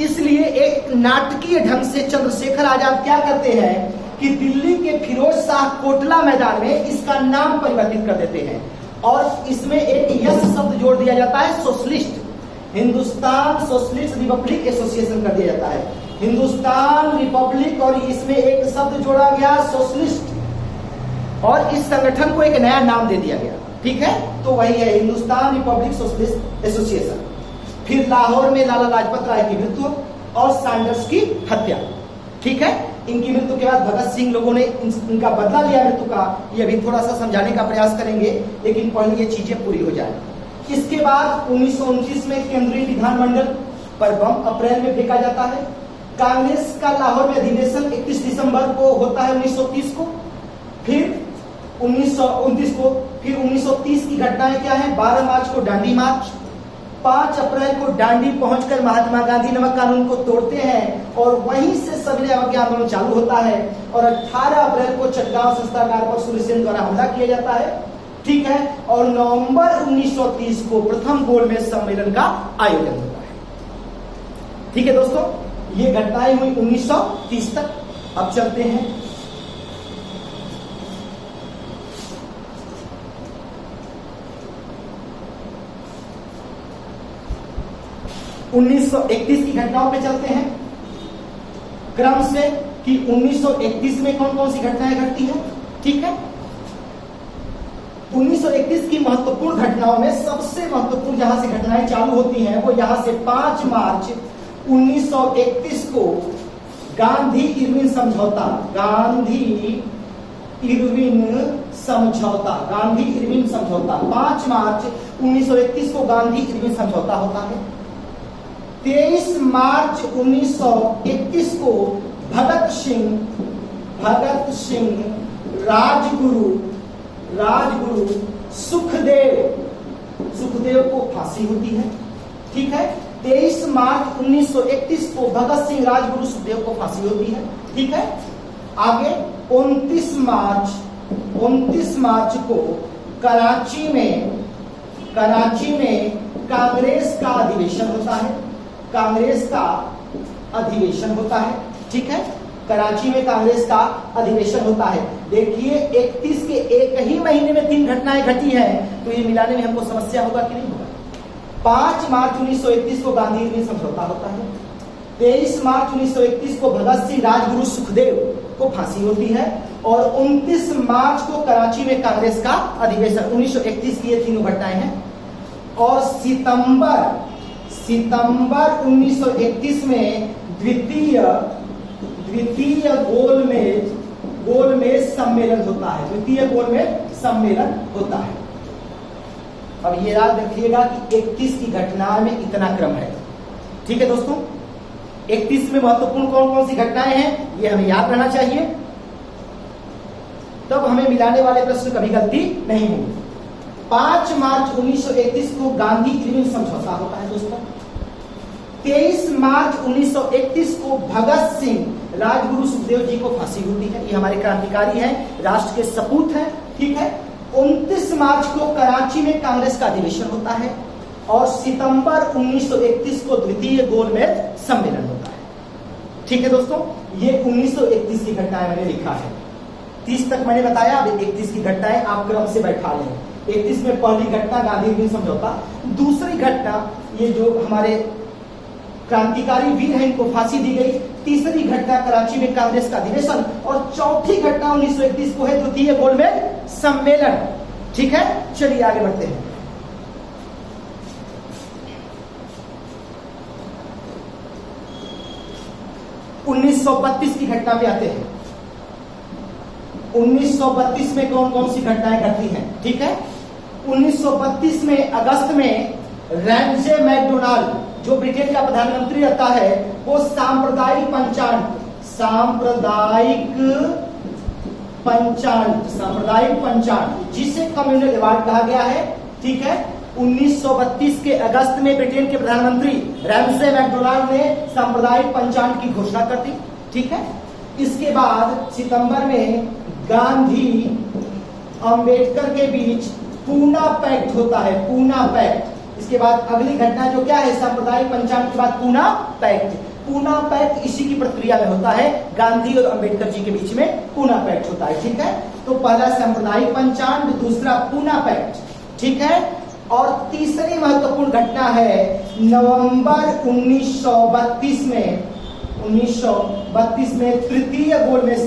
[SPEAKER 1] इसलिए एक नाटकीय ढंग से चंद्रशेखर आजाद क्या करते हैं कि दिल्ली के फिरोज शाह कोटला मैदान में इसका नाम परिवर्तित कर देते हैं और इसमें एक यस शब्द जोड़ दिया जाता है, socialist, Hindustan socialist Republic association कर दिया जाता है, हिंदुस्तान रिपब्लिक, और इसमें एक शब्द जोड़ा गया सोशलिस्ट, और इस संगठन को एक नया नाम दे दिया गया। ठीक है, तो वही है हिंदुस्तान रिपब्लिक सोशलिस्ट एसोसिएशन। फिर लाहौर में लाला लाजपत राय की मृत्यु और सैंडर्स की हत्या। ठीक है, इनकी मृत्यु के बाद भगत सिंह लोगों ने इनका बदला लिया मृत्यु का। ये अभी थोड़ा सा समझाने का प्रयास करेंगे, लेकिन पहले ये चीजें पूरी हो जाए। इसके बाद 1929 में केंद्रीय विधानमंडल पर बम अप्रैल में फेंका जाता है। कांग्रेस का लाहौर में अधिवेशन 31 दिसंबर को होता है 1930 को। फिर 1929 को, फिर 1930 की घटनाएं क्या है, 12 मार्च को दांडी मार्च, 5 अप्रैल को दांडी पहुंचकर महात्मा गांधी नमक कानून को तोड़ते हैं और वहीं से सविनय अवज्ञा आंदोलन चालू होता है। और 18 अप्रैल को चटगांव संस्थागार पर सूर्यसेन द्वारा हमला किया जाता है। ठीक है, और नवंबर 1930 को प्रथम गोलमेज सम्मेलन का आयोजन होता है। ठीक है दोस्तों, ये घटनाएं हुई 1930 तक। अब चलते हैं 1931 की घटनाओं पे चलते हैं क्रम से कि 1931 में कौन कौन सी घटनाएं घटती है। ठीक है, 1931 की महत्वपूर्ण घटनाओं में सबसे महत्वपूर्ण जहां से घटनाएं चालू होती हैं वो यहां से 5 मार्च 1931 को गांधी इरविन समझौता, गांधी इरविन समझौता 5 मार्च 1931 को गांधी इरविन समझौता होता है। 23 मार्च 1931 को भगत सिंह राजगुरु सुखदेव को फांसी होती है। ठीक है, 23 मार्च 1931 को भगत सिंह, राजगुरु, सुखदेव को फांसी होती है। ठीक है, आगे 29 मार्च को कराची में कांग्रेस का अधिवेशन होता है। ठीक है, कराची में कांग्रेस का अधिवेशन होता है। देखिए 31 के एक ही महीने में 3 घटनाएं घटी हैं, तो ये मिलाने में हमको समस्या होगा कि नहीं होगा। 5 मार्च 1931 को गांधी इरविन समझौता होता है। 23 मार्च 1931 को भगत सिंह, राजगुरु, सुखदेव को फांसी होती है और 29 मार्च को कराची में कांग्रेस का अधिवेशन। 1931 की ये तीनों घटनाएं हैं। और सितंबर 1931 में द्वितीय गोलमेज सम्मेलन होता है। द्वितीय गोलमेज सम्मेलन होता है। अब ये याद रखिएगा कि 31 की घटना में इतना क्रम है। ठीक है दोस्तों, 31 में महत्वपूर्ण कौन कौन सी घटनाएं हैं ये हमें याद रहना चाहिए, तब हमें मिलाने वाले प्रश्न कभी गलती नहीं होगी। 5 मार्च 1931 को गांधी इरविन समझौता होता है दोस्तों। 23 मार्च 1931 को भगत सिंह राजगुरु सुखदेव जी को फांसी होती है। ये हमारे क्रांतिकारी हैं, राष्ट्र के सपूत हैं। ठीक है, 29 मार्च को कराची में कांग्रेस का अधिवेशन होता है और सितंबर 1931 को द्वितीय गोलमेज सम्मेलन होता है। ठीक है दोस्तों, ये 1931 की घटनाएं मैंने लिखा है। 30 तक मैंने बताया, अब 31 की घटनाएं आप क्रम से बैठा लें। 31 में पहली घटना गांधी इरविन समझौता, दूसरी घटना ये जो हमारे क्रांतिकारी वीर हैं इनको फांसी दी गई, तीसरी घटना कराची में कांग्रेस का अधिवेशन और चौथी घटना 1931 को है द्वितीय गोलमेज सम्मेलन। ठीक है, चलिए आगे बढ़ते हैं। उन्नीस की घटना पे आते हैं। 1932 में कौन कौन सी घटनाएं घटती हैं? ठीक है, 1932 में अगस्त में रैमजे मैकडोनाल्ड जो ब्रिटेन का प्रधानमंत्री रहता है वो सांप्रदायिक पंचांग जिसे कम्युनल अवार्ड कहा गया है। ठीक है, 1932 के अगस्त में ब्रिटेन के प्रधानमंत्री रैमजे मैकडोनाल्ड ने सांप्रदायिक पंचांग की घोषणा कर दी। ठीक है, इसके बाद सितंबर में गांधी अंबेडकर के बीच पूना पैक्ट होता है, पूना पैक्ट। इसके बाद अगली घटना जो क्या है, सांप्रदायिक पंचांग के बाद पूना पैक्ट। पूना पैक्ट इसी की प्रक्रिया में होता है, गांधी और अंबेडकर जी के बीच में पूना पैक्ट होता है। ठीक है, तो पहला सांप्रदायिक पंचांग, दूसरा पूना पैक्ट। ठीक है, और तीसरी महत्वपूर्ण घटना है नवंबर 1932 में तृतीय गोलमेज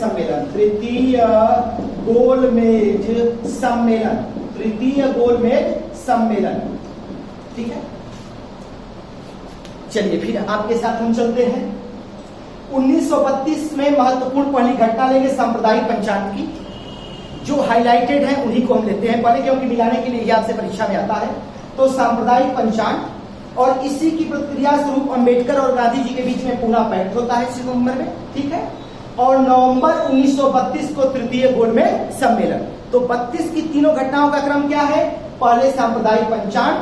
[SPEAKER 1] सम्मेलन। ठीक है, चलिए फिर आपके साथ हम चलते हैं। 1932 में महत्वपूर्ण पहली घटना लेंगे सांप्रदायिक पंचांग की, जो हाईलाइटेड है उन्हीं को हम लेते हैं पहले, क्योंकि मिलाने के लिए आपसे परीक्षा में आता है। तो सांप्रदायिक पंचांग और इसी की प्रक्रिया स्वरूप अंबेडकर और गांधी जी के बीच में पूना पैक्ट होता है सितंबर में। ठीक है, और नवंबर 1932 को तृतीय गोलमेज सम्मेलन। तो 32 की तीनों घटनाओं का क्रम क्या है? पहले सांप्रदायिक पंचांग,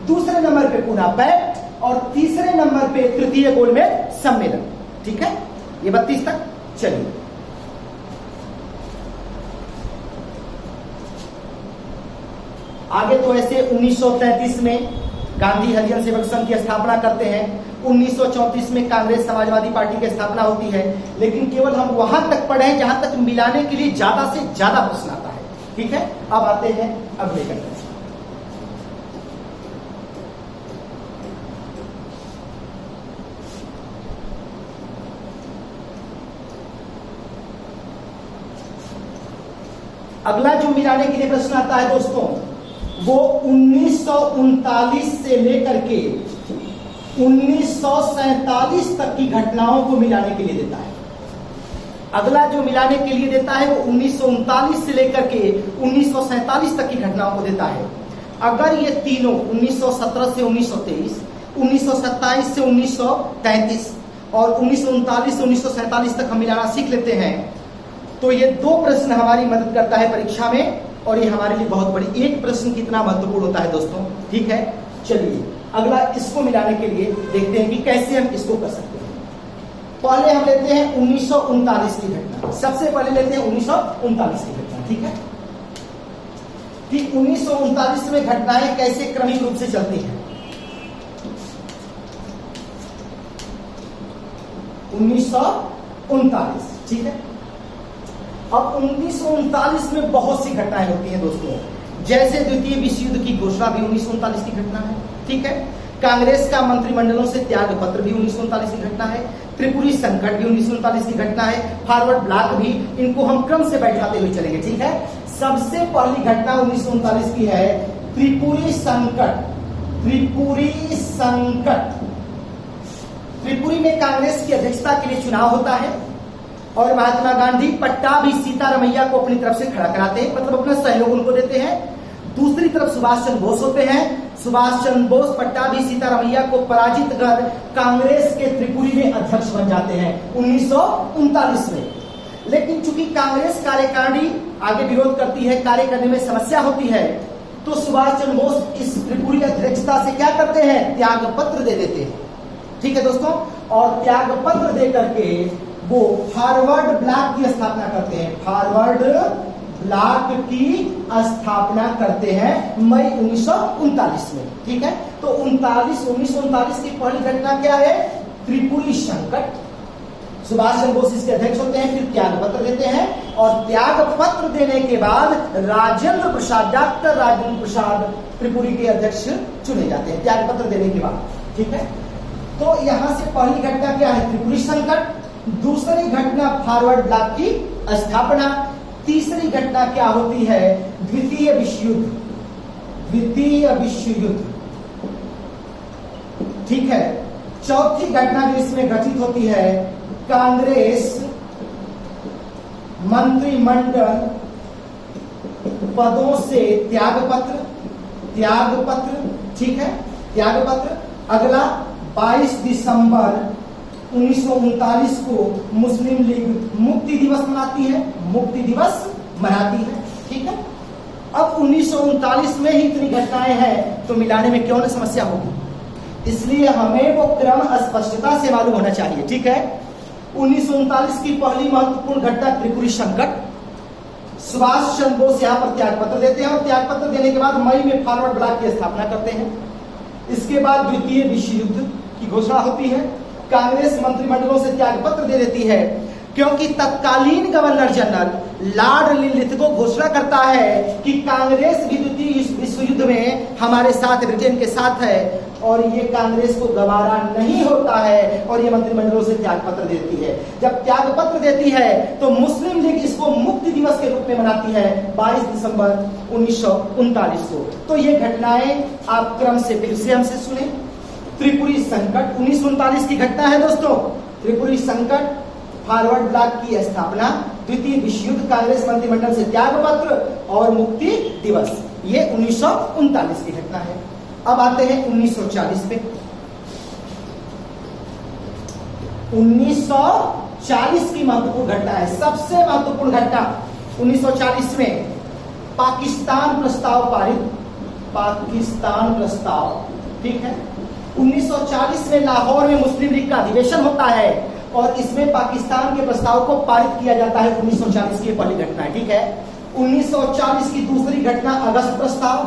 [SPEAKER 1] दूसरे नंबर पे पूना पैक्ट और तीसरे नंबर पे तृतीय गोलमेज सम्मेलन। ठीक है, ये 32 तक। चलिए आगे, तो ऐसे 1933 में गांधी हरिजन सेवक संघ की स्थापना करते हैं। 1934 में कांग्रेस समाजवादी पार्टी की स्थापना होती है, लेकिन केवल हम वहां तक पढ़े हैं जहां तक मिलाने के लिए ज्यादा से ज्यादा प्रश्न आता है। ठीक है, अब आते हैं अगले घटना। अगला जो मिलाने के लिए प्रश्न आता है दोस्तों, वो 1939 से लेकर के 1947 तक की घटनाओं को मिलाने के लिए देता है। अगला जो मिलाने के लिए देता है वो 1939 से लेकर के 1947 तक की घटनाओं को देता है। अगर ये तीनों 1917 से 1923, 1927 से 1933 और 1939 से 1947 तक हम मिलाना सीख लेते हैं, तो ये दो प्रश्न हमारी मदद करता है परीक्षा में, और ये हमारे लिए बहुत बड़ी। एक प्रश्न कितना महत्वपूर्ण होता है दोस्तों। ठीक है, चलिए अगला इसको मिलाने के लिए देखते हैं कि कैसे हम इसको कर सकते हैं। पहले हम लेते हैं 1939 की घटना। सबसे पहले लेते हैं 1939 की घटना। ठीक है, कि 1939 में घटनाएं कैसे क्रमिक रूप से चलती हैं। 1939। ठीक है, अब 1939 में बहुत सी घटनाएं होती हैं दोस्तों, जैसे द्वितीय विश्व युद्ध की घोषणा भी 1939 की घटना है। ठीक है, कांग्रेस का मंत्रिमंडलों से त्याग पत्र भी 1939 की घटना है, त्रिपुरी संकट भी 1939 की घटना है, फॉरवर्ड ब्लॉक भी। इनको हम क्रम से बैठाते हुए चलेंगे। ठीक है, सबसे पहली घटना 1939 की है त्रिपुरी संकट। त्रिपुरी में कांग्रेस की अध्यक्षता के लिए चुनाव होता है और महात्मा गांधी पट्टाभी सीतारमैया को अपनी तरफ से खड़ा कराते हैं, मतलब अपना सहयोग उनको देते हैं। दूसरी तरफ सुभाष चंद्र बोस होते हैं। सुभाष चंद्र बोस पट्टाभी सीतारमैया को पराजित कर कांग्रेस के त्रिपुरी में अध्यक्ष बन जाते हैं 1939 में। लेकिन चूंकि कांग्रेस कार्यकारिणी आगे विरोध करती है, कार्य करने में समस्या होती है, तो सुभाष चंद्र बोस इस त्रिपुरी अध्यक्षता से क्या करते हैं, त्याग पत्र दे देते हैं। ठीक है दोस्तों, और त्याग पत्र दे करके वो फॉरवर्ड ब्लॉक की स्थापना करते हैं। फॉरवर्ड ब्लॉक की स्थापना करते हैं मई 1939 में। ठीक है, तो 1939 की पहली घटना क्या है, त्रिपुरी संकट। सुभाष चंद्र बोस इसके अध्यक्ष होते हैं, फिर त्याग पत्र देते हैं, और त्याग पत्र देने के बाद राजेंद्र प्रसाद, डॉक्टर राजेंद्र प्रसाद त्रिपुरी के अध्यक्ष चुने जाते हैं त्याग पत्र देने के बाद। ठीक है, तो यहां से पहली घटना क्या है, त्रिपुरी संकट। दूसरी घटना फॉरवर्ड ब्लॉक की स्थापना। तीसरी घटना क्या होती है, द्वितीय विश्व युद्ध। द्वितीय विश्व युद्ध। ठीक है, चौथी घटना जो इसमें घटित होती है, कांग्रेस मंत्रिमंडल पदों से त्याग पत्र। त्याग पत्र, ठीक है, त्याग पत्र। अगला 22 दिसंबर 1939 को मुस्लिम लीग मुक्ति दिवस मनाती है, मुक्ति दिवस मनाती है। ठीक है, अब 1939 में ही इतनी घटनाएं हैं, तो मिलाने में क्यों न समस्या होगी, इसलिए हमें वो क्रम स्पष्टता से मालूम होना चाहिए। ठीक है, 1939 की पहली महत्वपूर्ण घटना त्रिपुरी संकट। सुभाष चंद्र बोस यहाँ पर त्याग पत्र देते हैं, और त्याग पत्र देने के बाद मई में फॉरवर्ड ब्लॉक की स्थापना करते हैं। इसके बाद द्वितीय विश्व युद्ध की घोषणा होती है। कांग्रेस मंत्रिमंडलों से त्याग पत्र दे देती है, क्योंकि तत्कालीन गवर्नर जनरल लॉर्ड लिलिथ को घोषणा करता है कि कांग्रेस भी द्वितीय विश्व युद्ध में हमारे साथ, ब्रिटेन के साथ है, और ये कांग्रेस को गवारा नहीं होता है, और ये मंत्रिमंडलों से त्याग पत्र देती है। जब त्याग पत्र देती है तो मुस्लिम लीग इसको मुक्ति दिवस के रूप में मनाती है 22 दिसंबर 1939 को। तो ये घटनाएं आप क्रम से फिर से हमसे सुने। त्रिपुरी संकट 1939 की घटना है दोस्तों। त्रिपुरी संकट, फॉरवर्ड ब्लॉक की स्थापना, द्वितीय विश्व युद्ध, कांग्रेस मंत्रिमंडल से त्याग पत्र और मुक्ति दिवस, ये 1939 की घटना है। अब आते हैं 1940 पे। 1940 की महत्वपूर्ण घटना है, सबसे महत्वपूर्ण घटना 1940 में पाकिस्तान प्रस्ताव पारित। पाकिस्तान प्रस्ताव, ठीक है। 1940 में लाहौर में मुस्लिम लीग का अधिवेशन होता है, और इसमें पाकिस्तान के प्रस्ताव को पारित किया जाता है। 1940 की पहली घटना है, ठीक है। 1940 की दूसरी घटना अगस्त प्रस्ताव,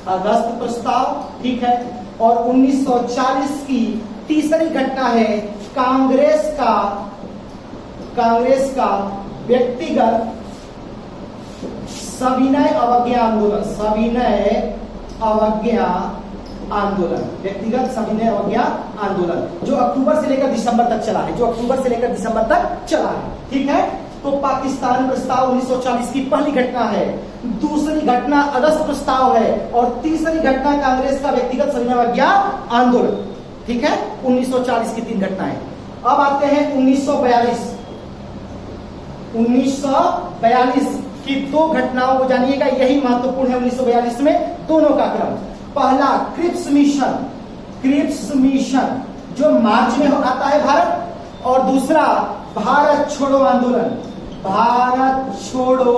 [SPEAKER 1] अगस्त प्रस्ताव, ठीक है। और 1940 की तीसरी घटना है कांग्रेस का व्यक्तिगत सविनय अवज्ञा आंदोलन। सविनय अवज्ञा आंदोलन, व्यक्तिगत सविनय अवज्ञा आंदोलन, जो अक्टूबर से लेकर दिसंबर तक चला है, जो अक्टूबर से लेकर दिसंबर तक चला है, ठीक है। तो पाकिस्तान प्रस्ताव 1940 की पहली घटना है। दूसरी घटना अगस्त प्रस्ताव है, और तीसरी घटना कांग्रेस का व्यक्तिगत सविनय अवज्ञा आंदोलन, ठीक है। 1940 की तीन घटनाएं। अब आते हैं 1942। 1942 की दो घटनाओं को जानिएगा, यही महत्वपूर्ण है 1942 में दोनों का क्रम। पहला क्रिप्स मिशन, क्रिप्स मिशन जो मार्च में आता है भारत, और दूसरा भारत छोड़ो आंदोलन, भारत छोड़ो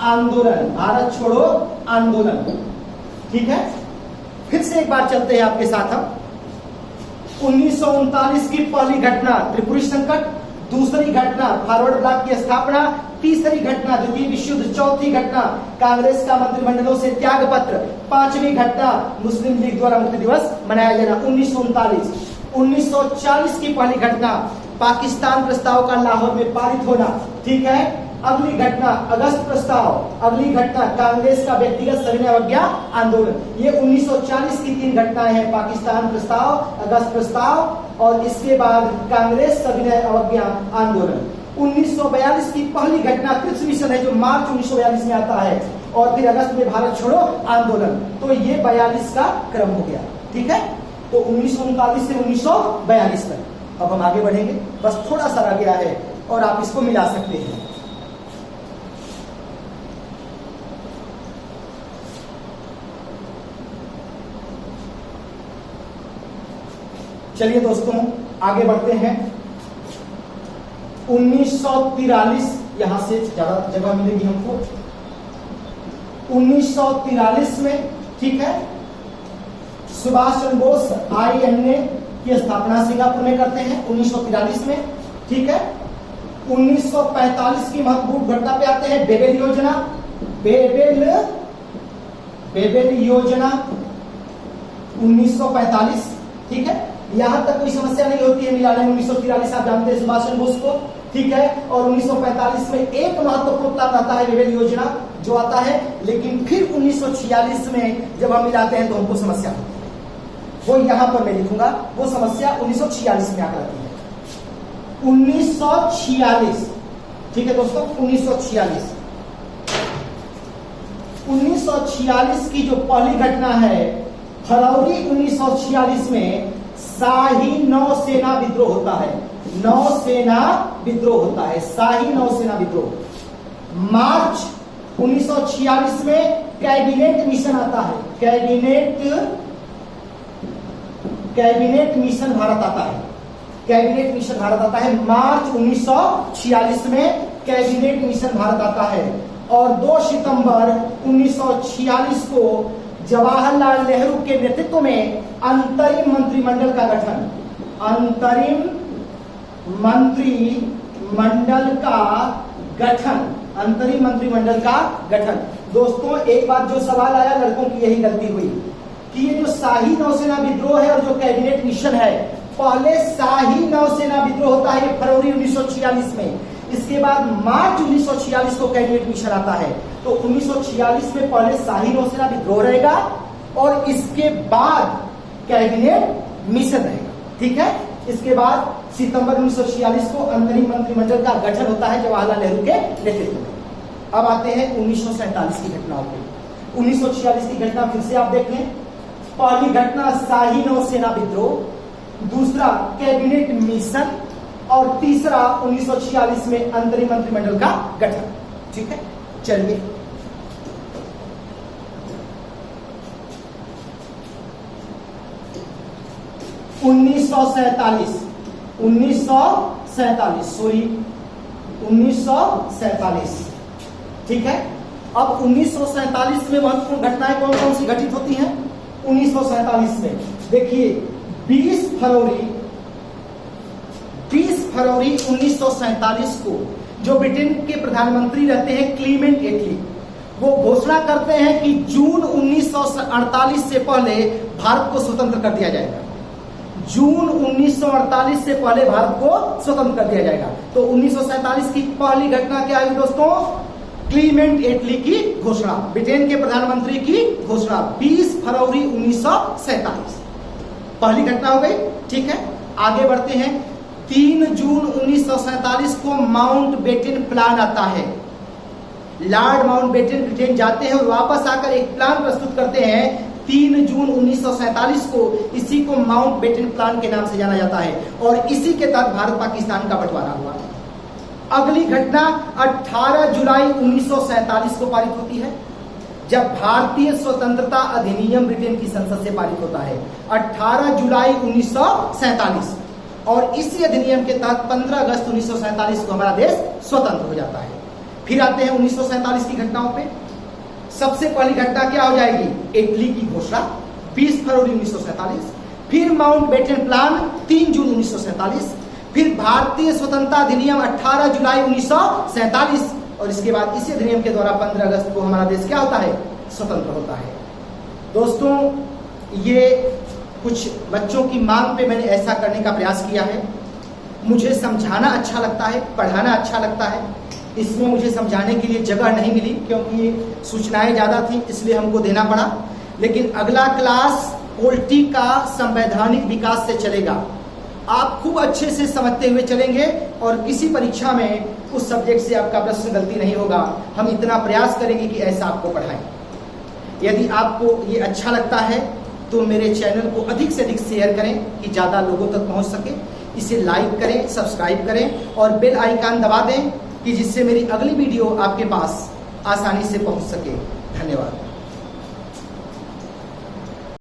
[SPEAKER 1] आंदोलन, भारत छोड़ो आंदोलन, ठीक है। फिर से एक बार चलते हैं आपके साथ हम। 1939 की पहली घटना त्रिपुरी संकट, दूसरी घटना फॉरवर्ड ब्लॉक की स्थापना, तीसरी घटना द्वितीय विश्व युद्ध, चौथी घटना कांग्रेस का मंत्रिमंडलों से त्याग पत्र, पांचवी घटना मुस्लिम लीग द्वारा मुक्ति दिवस मनाया जाना 1939। 1940 की पहली घटना पाकिस्तान प्रस्ताव का लाहौर में पारित होना, ठीक है। अगली घटना अगस्त प्रस्ताव, अगली घटना कांग्रेस का व्यक्तिगत सविनय अवज्ञा आंदोलन। ये 1940 की तीन घटनाएं हैं, पाकिस्तान प्रस्ताव, अगस्त प्रस्ताव, और इसके बाद कांग्रेस सविनय अवज्ञा आंदोलन। 1942 की पहली घटना क्रिप्स मिशन है, जो मार्च 1942 में आता है, और फिर अगस्त में भारत छोड़ो आंदोलन। तो ये 42 का क्रम हो गया, ठीक है। तो 1939 से 1942 तक। अब हम आगे बढ़ेंगे, बस थोड़ा सा रह गया है, और आप इसको मिला सकते हैं। चलिए दोस्तों आगे बढ़ते हैं। 1943, यहां से ज्यादा जगह मिलेगी हमको। 1943 में, ठीक है, सुभाष चंद्र बोस INA की स्थापना सिंगापुर में करते हैं 1943 में, ठीक है। 1945 की महत्वपूर्ण घटना पे आते हैं, बेबेल योजना। बेबेल योजना 1945, ठीक है। यहां तक कोई समस्या नहीं होती है मिलाने में। 1943 आप जानते हैं सुभाष चंद्र बोस को, ठीक है। और 1945 में एक महत्वपूर्ण प्लान आता है बेबेल योजना जो आता है, लेकिन फिर 1946 में जब हम मिलाते हैं तो हमको समस्या होती है। वो यहां पर मैं लिखूंगा, वो समस्या 1946 में आकर आती है। 1946, ठीक है दोस्तों, 1946। 1946 की जो पहली घटना है, फरवरी 1946 में शाही नौसेना विद्रोह होता है। नौसेना विद्रोह होता है, शाही नौसेना विद्रोह। मार्च 1946 में कैबिनेट मिशन आता है। कैबिनेट मिशन भारत आता है। कैबिनेट मिशन भारत आता है मार्च 1946 में कैबिनेट मिशन भारत आता है। और 2 सितंबर 1946 को जवाहरलाल नेहरू के नेतृत्व में अंतरिम मंत्रिमंडल का गठन। अंतरिम मंत्रिमंडल का गठन। अंतरिम मंत्रिमंडल का गठन। दोस्तों एक बात जो सवाल आया, लड़कों की यही गलती हुई कि ये जो शाही नौसेना विद्रोह है और जो कैबिनेट मिशन है, पहले शाही नौसेना विद्रोह होता है फरवरी 1946 में, इसके बाद मार्च 1946 को कैबिनेट मिशन आता है। तो 1946 में पहले शाही नौसेना विद्रोह रहेगा और इसके बाद कैबिनेट मिशन रहेगा, ठीक है। इसके बाद सितंबर 1946 को अंतरिम मंत्रिमंडल का गठन होता है जवाहरलाल नेहरू के नेतृत्व में। अब आते हैं 1947 की घटनाओं पे। 1946 की घटना फिर से आप देख लें। पहली घटना शाही नौसेना विद्रोह, दूसरा कैबिनेट मिशन और तीसरा 1946 में अंतरिम मंत्रिमंडल का गठन, ठीक है। चलिए 1947, ठीक है। अब 1947 में महत्वपूर्ण घटनाएं कौन कौन सी घटित होती हैं? 1947 में देखिए 20 फरवरी 1947 को जो ब्रिटेन के प्रधानमंत्री रहते हैं क्लीमेंट एटली, वो घोषणा करते हैं कि जून 1948 से पहले भारत को स्वतंत्र कर दिया जाएगा। जून 1948 से पहले भारत को स्वतंत्र कर दिया जाएगा। तो 1947 की पहली घटना क्या हुई दोस्तों? क्लीमेंट एटली की घोषणा, ब्रिटेन के प्रधानमंत्री की घोषणा 20 फरवरी 1947 पहली घटना हो गई, ठीक है। आगे बढ़ते हैं। 3 जून 1947 को माउंटबेटन प्लान आता है। लॉर्ड माउंटबेटन ब्रिटेन जाते हैं और वापस आकर एक प्लान प्रस्तुत करते हैं 3 जून 1947 को। इसी को माउंटबेटन प्लान के नाम से जाना जाता है और इसी के तहत भारत पाकिस्तान का बंटवारा हुआ। अगली घटना 18 जुलाई 1947 को पारित होती है, जब भारतीय स्वतंत्रता अधिनियम ब्रिटेन की संसद से पारित होता है। 18 जुलाई 1947 और इसी अधिनियम के तहत 15 अगस्त 1947 को हमारा देश स्वतंत्र हो जाता है। फिर आते हैं 1947 की घटनाओं पे। सबसे पहली घटना क्या हो जाएगी? इटली की घोषणा 20 फरवरी 1947, फिर माउंटबेटन प्लान 3 जून 1947, फिर भारतीय स्वतंत्रता अधिनियम 18 जुलाई 1947 और इसके बाद इसी अधिनियम के द्वारा 15 अगस्त को हमारा देश क्या होता है? स्वतंत्र होता है। दोस्तों ये कुछ बच्चों की मांग पे मैंने ऐसा करने का प्रयास किया है। मुझे समझाना अच्छा लगता है, पढ़ाना अच्छा लगता है। इसमें मुझे समझाने के लिए जगह नहीं मिली क्योंकि सूचनाएं ज़्यादा थी, इसलिए हमको देना पड़ा। लेकिन अगला क्लास पॉलिटी का संवैधानिक विकास से चलेगा। आप खूब अच्छे से समझते हुए चलेंगे और किसी परीक्षा में उस सब्जेक्ट से आपका प्रश्न गलती नहीं होगा। हम इतना प्रयास करेंगे कि ऐसा आपको पढ़ाएं। यदि आपको ये अच्छा लगता है तो मेरे चैनल को अधिक से अधिक शेयर करें कि ज़्यादा लोगों तक पहुंच सके। इसे लाइक करें, सब्सक्राइब करें और बेल आइकन दबा दें कि जिससे मेरी अगली वीडियो आपके पास आसानी से पहुंच सके। धन्यवाद।